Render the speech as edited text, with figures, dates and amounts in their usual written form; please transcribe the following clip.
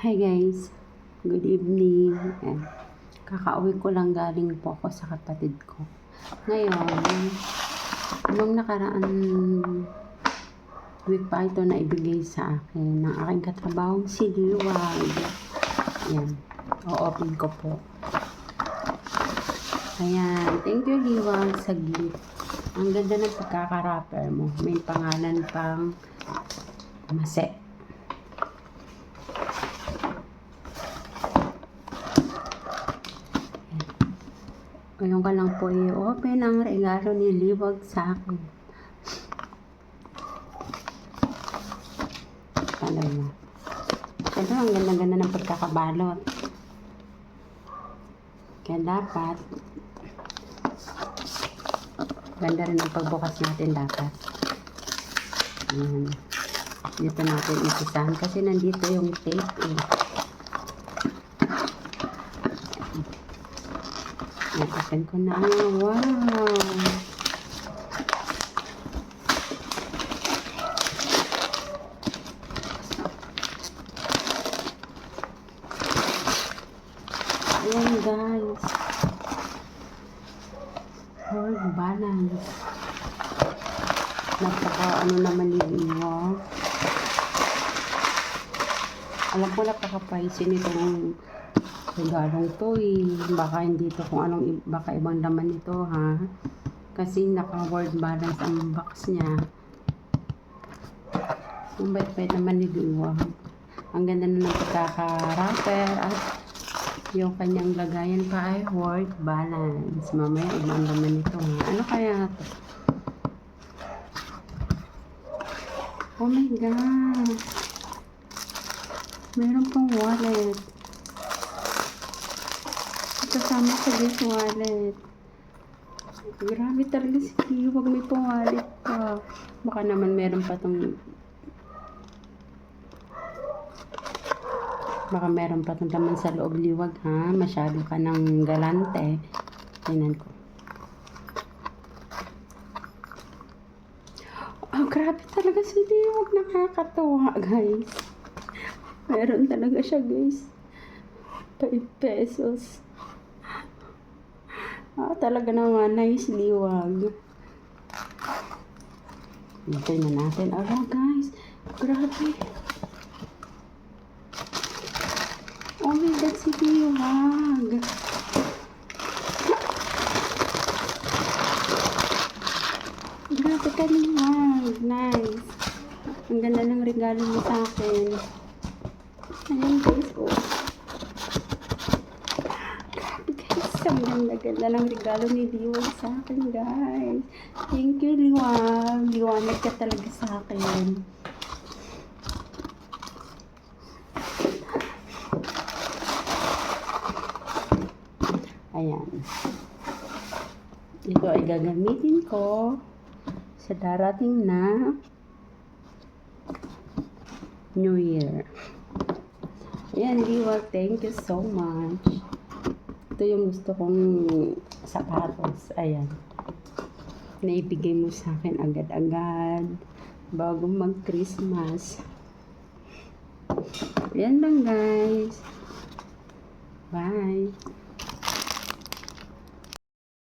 Hi guys, good evening. Kakauwi ko lang galing po ako sa kapatid ko. Ngayon, nung nakaraan week pa ito na ibigay sa akin ng aking katrabahong si Liwag. Ayan, o-open ko po. Ayan, thank you Liwag sa gift. Ang ganda ng pagkaka-wrapper mo. May pangalan pang Mase. Ngayon ka lang po i-open ang regalo ni Liwag sa akin. Alam mo. Siyempre, ang ganda-ganda ng pagkakabalot. Kaya dapat, ganda rin ang pagbukas natin dapat. Ayan. Dito natin isisahan kasi nandito yung tape eh. Open ko na. Wow! Ayan guys. Work balance. Napaka ano naman yung alam ko napaka-pricey nitong regalong to eh. Baka hindi to kung anong, baka ibang laman nito ha. Kasi naka-word balance ang box niya. Ang bait-bait naman ni Liwag. Ang ganda na ng pagkaka-wrapper at yung kanyang lagayan pa ay word balance. Mamaya ibang laman nito ha. Ano kaya to? Oh my God! Meron pang wallet. Kasama sa this wallet. Grabe talaga si Liwag, may pang wallet pa. Baka naman meron pa tong laman sa loob Liwag ha. Masyado ka ng galante. Tingnan ko. Oh, grabe talaga si Liwag. Nakakatawa guys. Meron talaga siya guys. 5 pesos. Talaga naman, nice Liwag. Hintay na natin. Guys, grabe. Oh my God, si Liwag. Grabe ka Liwag. Nice. Ang ganda ng regalo mo sa akin. Ayan guys, oh. Ang ganda-ganda ng regalo ni Liwag sa akin, guys. Thank you, Liwag. Liwanag ka talaga sa akin. Ayan. Ito ay gagamitin ko sa darating na New Year. Ayan, Liwag. Thank you so much. Ito yung gusto kong sapatos. Ayan. Naibigay mo sa akin agad-agad bago mag-Christmas. Ayan lang guys. Bye.